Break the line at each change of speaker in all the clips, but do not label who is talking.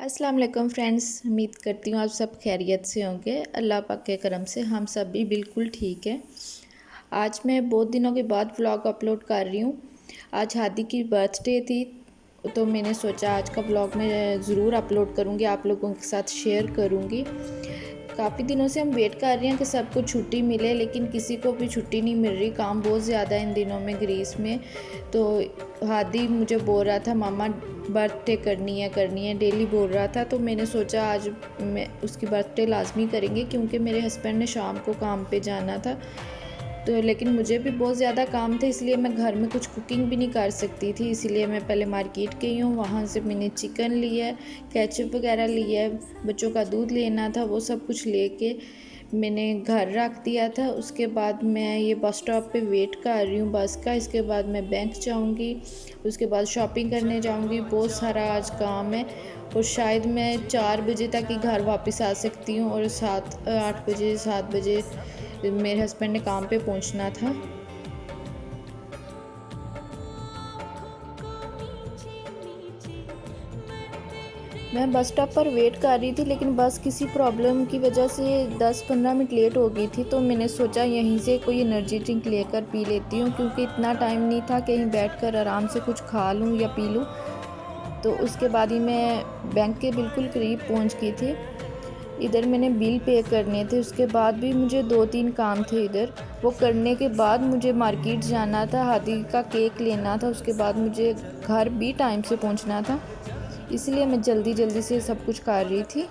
अस्सलाम वालेकुम फ्रेंड्स, उम्मीद करती हूँ आप सब खैरियत से होंगे। अल्लाह पाक के करम से हम सब भी बिल्कुल ठीक है। आज मैं बहुत दिनों के बाद व्लॉग अपलोड कर रही हूँ। आज हादी की बर्थडे थी तो मैंने सोचा आज का व्लॉग मैं ज़रूर अपलोड करूँगी, आप लोगों के साथ शेयर करूँगी। काफ़ी दिनों से हम वेट कर रहे हैं कि सबको छुट्टी मिले, लेकिन किसी को भी छुट्टी नहीं मिल रही। काम बहुत ज़्यादा है इन दिनों में ग्रीस में। तो हादी मुझे बोल रहा था मामा बर्थडे करनी है डेली बोल रहा था। तो मैंने सोचा आज मैं उसकी बर्थडे लाजमी करेंगे, क्योंकि मेरे हस्बैंड ने शाम को काम पे जाना था। तो लेकिन मुझे भी बहुत ज़्यादा काम था, इसलिए मैं घर में कुछ कुकिंग भी नहीं कर सकती थी। इसीलिए मैं पहले मार्केट गई हूँ, वहाँ से मैंने चिकन लिया है, केचप वगैरह लिया है, बच्चों का दूध लेना था, वो सब कुछ लेके मैंने घर रख दिया था। उसके बाद मैं ये बस स्टॉप पे वेट कर रही हूँ बस का। इसके बाद मैं बैंक जाऊँगी, उसके बाद शॉपिंग करने जाऊँगी। बहुत सारा आज काम है और शायद मैं 4 बजे तक ही घर वापस आ सकती हूँ और 7 बजे मेरे हस्बैंड ने काम पे पहुंचना था। मैं बस स्टॉप पर वेट कर रही थी, लेकिन बस किसी प्रॉब्लम की वजह से 10-15 मिनट लेट हो गई थी। तो मैंने सोचा यहीं से कोई एनर्जी ड्रिंक लेकर पी लेती हूँ, क्योंकि इतना टाइम नहीं था कहीं बैठकर आराम से कुछ खा लूँ या पी लूँ। तो उसके बाद ही मैं बैंक के बिल्कुल करीब पहुँच गई थी। इधर मैंने बिल पे करने थे, उसके बाद भी मुझे 2-3 काम थे इधर। वो करने के बाद मुझे मार्केट जाना था, हादी का केक लेना था। उसके बाद मुझे घर भी टाइम से पहुंचना था, इसलिए मैं जल्दी जल्दी से सब कुछ कर रही थी।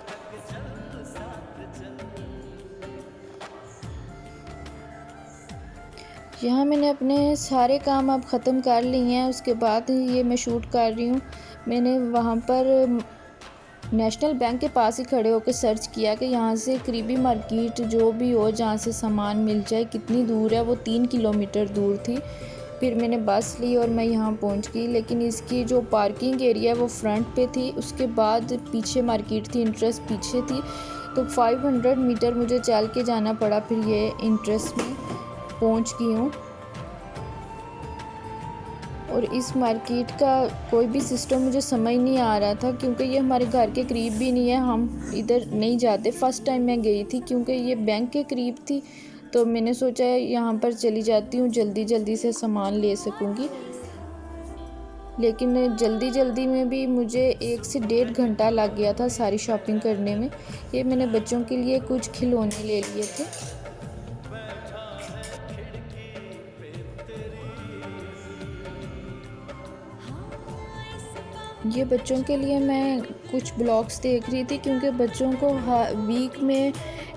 यहाँ मैंने अपने सारे काम अब ख़त्म कर लिए हैं। उसके बाद ये मैं शूट कर रही हूँ। मैंने वहाँ पर नेशनल बैंक के पास ही खड़े होकर सर्च किया कि यहाँ से करीबी मार्केट जो भी हो जहाँ से सामान मिल जाए। कितनी दूर है, वो 3 किलोमीटर दूर थी। फिर मैंने बस ली और मैं यहाँ पहुँच गई, लेकिन इसकी जो पार्किंग एरिया है वो फ्रंट पे थी। उसके बाद पीछे मार्केट थी, इंटरेस्ट पीछे थी। तो 500 मीटर मुझे चल के जाना पड़ा, फिर ये इंटरेस्ट में पहुँच गई हूँ। और इस मार्केट का कोई भी सिस्टम मुझे समझ नहीं आ रहा था, क्योंकि ये हमारे घर के करीब भी नहीं है। हम इधर नहीं जाते। फ़र्स्ट टाइम मैं गई थी, क्योंकि ये बैंक के करीब थी, तो मैंने सोचा यहाँ पर चली जाती हूँ, जल्दी जल्दी से सामान ले सकूँगी। लेकिन जल्दी जल्दी में भी मुझे 1 से 1.5 घंटा लग गया था सारी शॉपिंग करने में। ये मैंने बच्चों के लिए कुछ खिलौने ले लिए थे। ये बच्चों के लिए मैं कुछ ब्लॉग्स देख रही थी, क्योंकि बच्चों को वीक में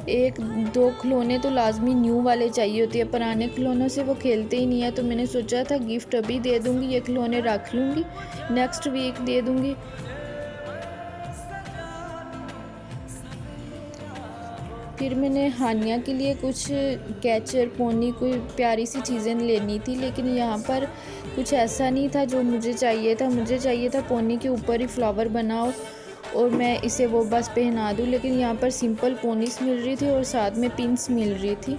1-2 खिलौने तो लाजमी न्यू वाले चाहिए होते हैं। पुराने खिलौनों से वो खेलते ही नहीं है। तो मैंने सोचा था गिफ्ट अभी दे दूँगी, ये खिलौने रख लूँगी, नेक्स्ट वीक दे दूँगी। फिर मैंने हानिया के लिए कुछ कैचर, पोनी, कोई प्यारी सी चीज़ें लेनी थी, लेकिन यहाँ पर कुछ ऐसा नहीं था जो मुझे चाहिए था। मुझे चाहिए था पोनी के ऊपर ही फ्लावर बनाओ और मैं इसे वो बस पहना दूँ, लेकिन यहाँ पर सिंपल पोनीस मिल रही थी और साथ में पिन्स मिल रही थी।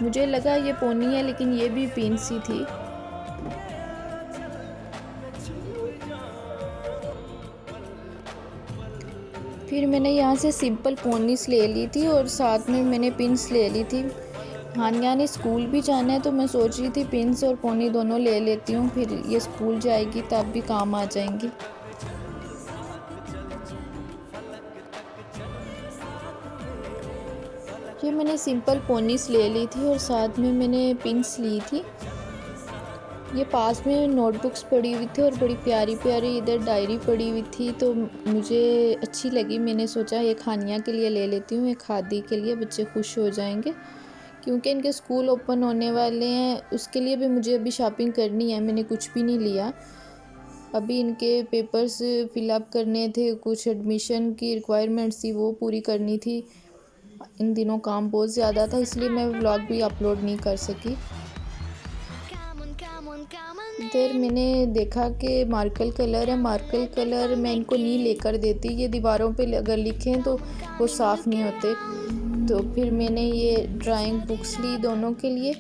मुझे लगा ये पोनी है, लेकिन ये भी पिन्स ही थी। फिर मैंने यहाँ से सिंपल पोनीस ले ली थी और साथ में मैंने पिन्स ले ली थी। हानिया ने स्कूल भी जाना है, तो मैं सोच रही थी पिन्स और पोनी दोनों ले लेती हूँ, फिर ये स्कूल जाएगी तब भी काम आ जाएंगी। ये मैंने सिंपल पोनीस ले ली थी और साथ में मैंने पिन्स ली थी। ये पास में नोटबुक्स पड़ी हुई थी और बड़ी प्यारी प्यारी इधर डायरी पड़ी हुई थी, तो मुझे अच्छी लगी। मैंने सोचा एक हानिया के लिए ले लेती हूँ, एक हादी के लिए, बच्चे खुश हो जाएंगे, क्योंकि इनके स्कूल ओपन होने वाले हैं। उसके लिए भी मुझे अभी शॉपिंग करनी है। मैंने कुछ भी नहीं लिया, अभी इनके पेपर्स फिलअप करने थे, कुछ एडमिशन की रिक्वायरमेंट्स थी वो पूरी करनी थी। इन दिनों काम बहुत ज़्यादा था, इसलिए मैं व्लॉग भी अपलोड नहीं कर सकी। इधर मैंने देखा कि मार्कर कलर है, मार्कर कलर मैं इनको नहीं लेकर देती। ये दीवारों पे अगर लिखें तो वो साफ़ नहीं होते। तो फिर मैंने ये ड्राइंग बुक्स ली दोनों के लिए।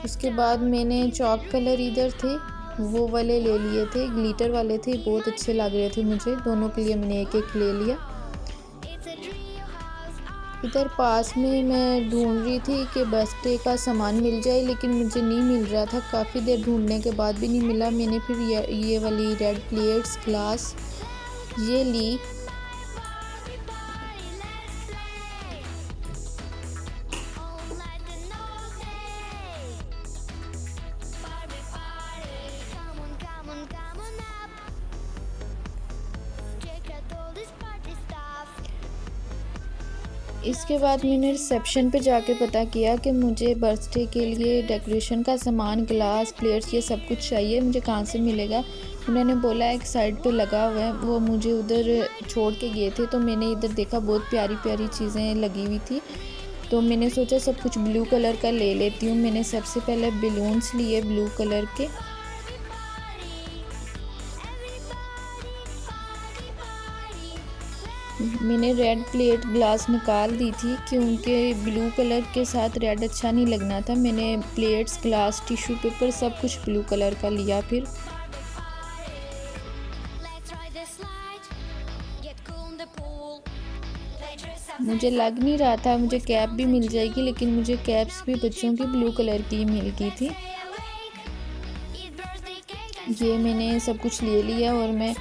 उसके बाद मैंने चॉक कलर इधर थे, वो वाले ले लिए थे, ग्लिटर वाले थे, बहुत अच्छे लग रहे थे मुझे। दोनों के लिए मैंने एक एक ले लिया। इधर पास में मैं ढूंढ रही थी कि बर्थडे का सामान मिल जाए, लेकिन मुझे नहीं मिल रहा था। काफ़ी देर ढूंढने के बाद भी नहीं मिला। मैंने फिर ये वाली रेड प्लेट्स ग्लास ये ली। इसके बाद मैंने रिसेप्शन पे जाके पता किया कि मुझे बर्थडे के लिए डेकोरेशन का सामान, ग्लास, प्लेट्स, ये सब कुछ चाहिए। मुझे कहाँ से मिलेगा? उन्होंने बोला एक साइड पे लगा हुआ है। वो मुझे उधर छोड़ के गए थे, तो मैंने इधर देखा बहुत प्यारी प्यारी चीज़ें लगी हुई थी। तो मैंने सोचा सब कुछ ब्लू कलर का ले लेती हूँ। मैंने सबसे पहले बलून्स लिए ब्लू कलर के। मैंने रेड प्लेट ग्लास निकाल दी थी क्योंकि ब्लू कलर के साथ रेड अच्छा नहीं लगना था। मैंने प्लेट्स, ग्लास, टिश्यू पेपर सब कुछ ब्लू कलर का लिया। फिर मुझे लग नहीं रहा था मुझे कैप भी मिल जाएगी, लेकिन मुझे कैप्स भी बच्चों की ब्लू कलर की मिल गई थी। ये मैंने सब कुछ ले लिया और मैं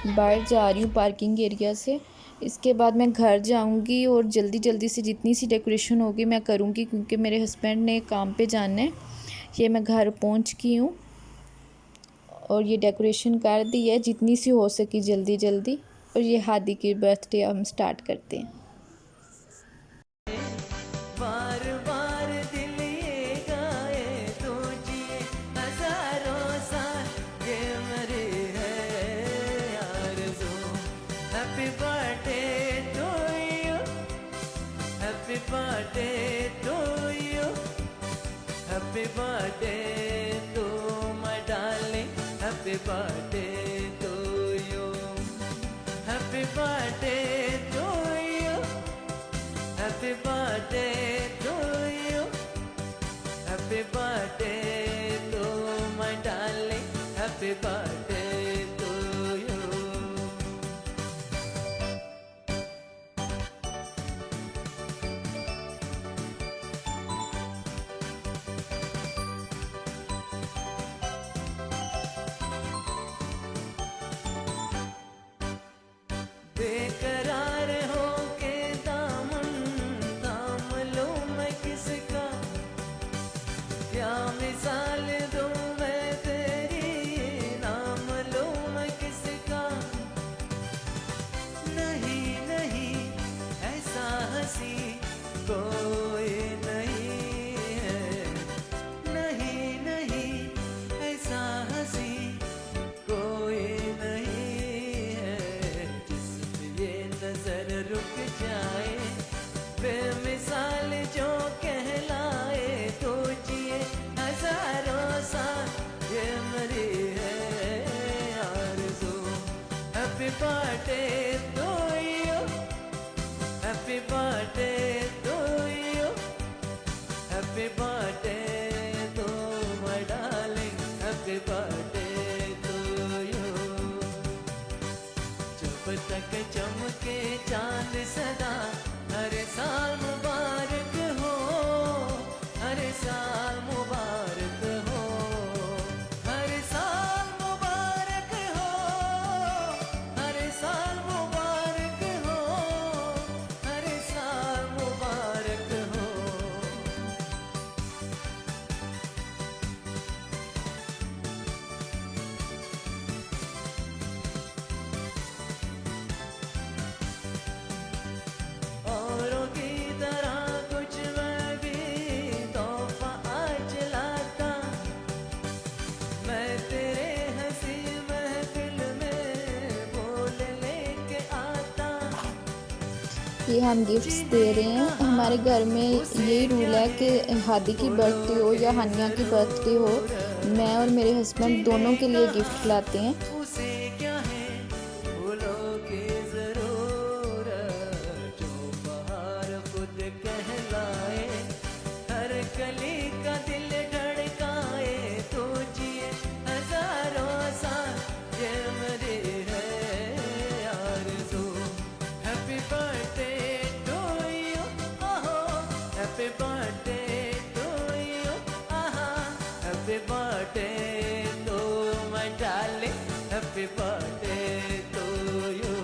बाहर जा रही हूँ पार्किंग एरिया से। इसके बाद मैं घर जाऊंगी और जल्दी जल्दी से जितनी सी डेकोरेशन होगी मैं करूँगी, क्योंकि मेरे हस्बैंड ने काम पे जाना है। ये मैं घर पहुँच गई हूँ और ये डेकोरेशन कर दी है जितनी सी हो सकी जल्दी जल्दी। और ये हादी की बर्थडे हम स्टार्ट करते हैं।
Happy birthday to my darling. Happy birthday to you. Happy birthday to you. Happy birthday to you. Happy birthday to my darling. Happy birthday to you. बेकरार हो के दामन थाम लूं मैं किसका, क्या मिसाल दूं मैं तेरी, नाम लूं मैं किसका। नहीं नहीं ऐसा हंसी कोई नहीं है, नहीं नहीं ऐसा हंसी कोई नहीं है, जिसमें ये नजर रुक जाए, बेमिसाल जो कहलाए। तो जिए हजारों साल ये मेरी है आरज़ू। Happy birthday to you, happy birthday to you, happy birthday to my darling, happy birthday to you. जब तक चमके चांद सदा, हर साल मुबारक हो, हर साल मुबारक हो, हर साल मुबारक हो, हर साल मुबारक हो, हर साल मुबारक हो। औरों की तरह कुछ मैं भी तोहफा आज लाता, मैं तेरे हंसी महफिल में बोल लेके आता।
ये हम गिफ्ट्स दे रहे हैं। हमारे घर में यही रूल है कि हादी की बर्थडे हो या हानिया की बर्थडे हो, मैं और मेरे हस्बैंड दोनों के लिए गिफ्ट लाते हैं।
उसे क्या है फूलों की जरूरत, जो बाहर खुद कहलाए, हर कली का दिल धड़काए। तो जिए हजारों Happy birthday to you. Happy birthday to my darling. Happy birthday to you.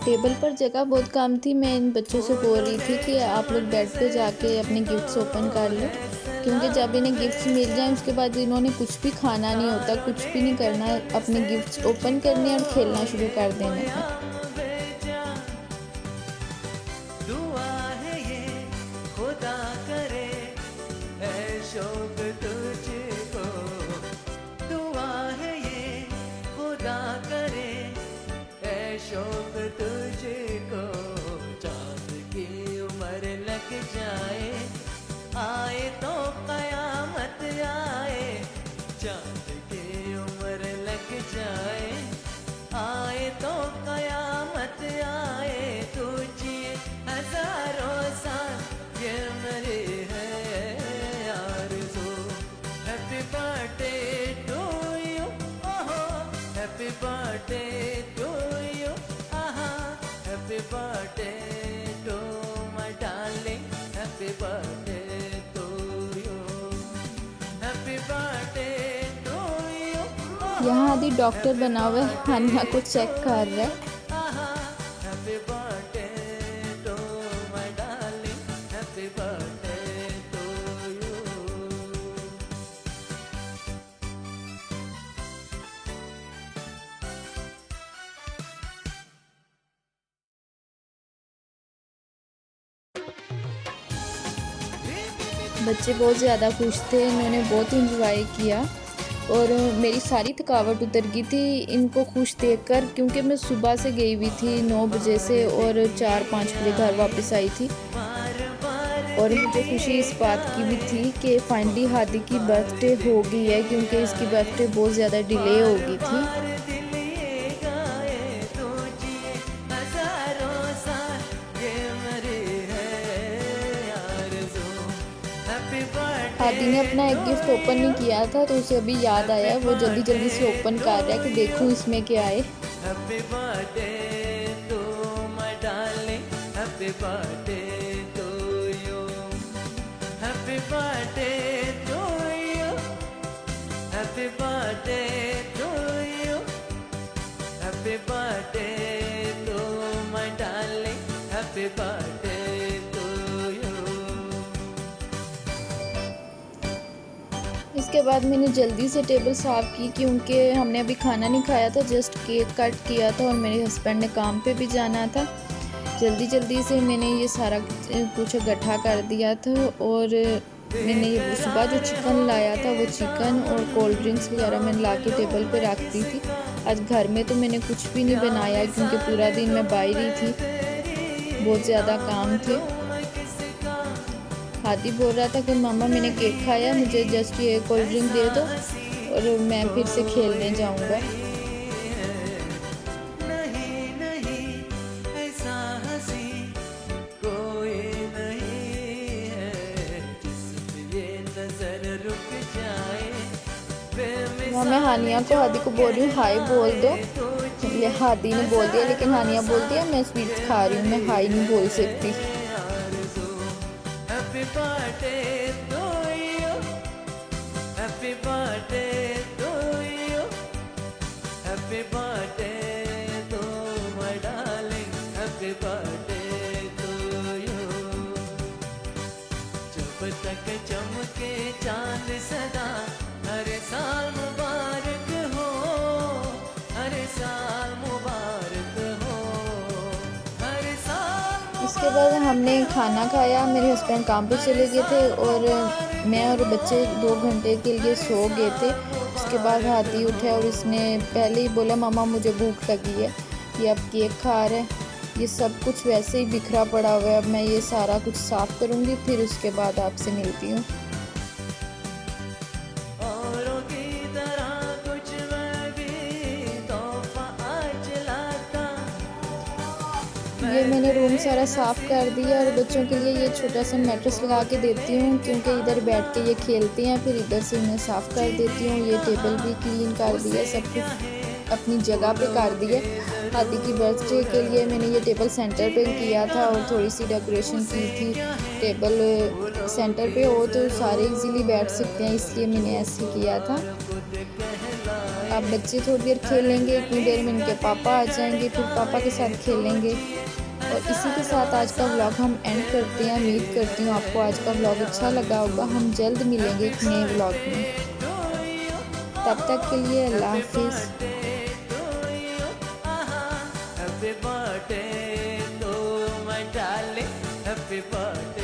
Table पर जगह बहुत कम थी। मैं इन बच्चों से बोल रही थी कि आप लोग बेड पे जाके अपने गिफ्ट्स ओपन कर लो, क्योंकि जब इन्हें गिफ्ट्स मिल जाए उसके बाद इन्होंने कुछ भी खाना नहीं होता, कुछ भी नहीं करना, अपने गिफ्ट्स ओपन करने और खेलना शुरू कर देना है।
दुआ है ये खुदा करे ऐ शौक तुझको, दुआ है ये खुदा करे ऐ शौक तुझको, चांद की उम्र लग जाए आए तो कयामत आए, चांद की उम्र लग जाए आए तो कयामत आए, तुझे हजारों साल ये मेरी है आरज़ू। हैप्पी बर्थडे टू यू, ओहो हैप्पी बर्थडे टू यू, आहा happy birthday to my darling, happy birthday to you, happy birthday to you.
यहाँ आदि डॉक्टर बना हुआ है, हानिया को चेक कर रहा है।
Happy birthday to my darling, happy birthday to you.
बच्चे बहुत ज़्यादा खुश थे, इन्होंने बहुत इंजॉय किया और मेरी सारी थकावट उतर गई थी इनको खुश देखकर, क्योंकि मैं सुबह से गई हुई थी 9 बजे से और 4-5 बजे घर वापस आई थी। और मुझे खुशी इस बात की भी थी कि फाइनली हादी की बर्थडे हो गई है, क्योंकि इसकी बर्थडे बहुत ज़्यादा डिले हो गई थी। हादी ने अपना एक गिफ्ट ओपन नहीं किया था, तो उसे अभी याद आया, वो जल्दी जल्दी से ओपन कर रहा है कि देखूं इसमें क्या है।
Happy birthday to my darling, happy birthday to you, happy birthday to you, happy birthday to you, happy birthday to my darling, happy birthday to you.
इसके बाद मैंने जल्दी से टेबल साफ़ की, क्योंकि हमने अभी खाना नहीं खाया था, जस्ट केक कट किया था और मेरे हस्बैंड ने काम पे भी जाना था। जल्दी से मैंने ये सारा कुछ इकट्ठा कर दिया था और मैंने ये सुबह जो चिकन लाया था वो चिकन और कोल्ड ड्रिंक्स वगैरह मैंने ला के टेबल पे रख दी थी। आज घर में तो मैंने कुछ भी नहीं बनाया, क्योंकि पूरा दिन मैं बाहर ही थी, बहुत ज़्यादा काम थे। हादी बोल रहा था कि मम्मा मैंने केक खाया, मुझे जस्ट ये कोल्ड ड्रिंक दे दो और मैं फिर से खेलने जाऊंगा।
नहीं नहीं ऐसा हंसी कोई नहीं है, जिसमें ये नजर रुक जाए।
मैं हानिया को हादी को बोल रही हूँ हाय बोल दो, हादी ने बोल दिया, लेकिन हानिया बोल दिया मैं स्वीट्स खा रही हूँ, मैं हाय नहीं बोल सकती।
Happy birthday to you, happy birthday to you, happy birthday to my darling, happy birthday to you. जब तक चमके चांद सदा, हर साल मुबारक हो, हर साल मुबारक हो, हर साल।
इसके बाद हमने खाना खाया, मेरे हस्बैंड काम पे चले गए थे और मैं और बच्चे 2 घंटे के लिए सो गए थे। उसके बाद हादी उठा और इसने पहले ही बोला मम्मा मुझे भूख लगी है, ये अब केक खा रहे हैं। ये सब कुछ वैसे ही बिखरा पड़ा हुआ है, अब मैं ये सारा कुछ साफ़ करूँगी, फिर उसके बाद आपसे मिलती हूँ। ये मैंने रूम सारा साफ़ कर दिया और बच्चों के लिए ये छोटा सा मैट्रेस लगा के देती हूँ, क्योंकि इधर बैठ के ये खेलते हैं। फिर इधर से मैं साफ़ कर देती हूँ। ये टेबल भी क्लीन कर दिया, सब कुछ अपनी जगह पे कर दिया। हादी की बर्थडे के लिए मैंने ये टेबल सेंटर पे किया था और थोड़ी सी डेकोरेशन की थी टेबल सेंटर पे, हो तो सारे इजीली बैठ सकते हैं, इसलिए मैंने ऐसे किया था। अब बच्चे थोड़ी देर खेलेंगे, इतनी देर में इनके पापा आ जाएंगे, फिर पापा के साथ खेलेंगे। और इसी के साथ आज का व्लॉग हम एंड करते हैं। उम्मीद करती हूँ आपको आज का व्लॉग अच्छा लगा होगा। हम जल्द मिलेंगे एक नए व्लॉग में, तब तक के लिए अल्लाह हाफिज़।
Happy birthday to my darling, happy birthday.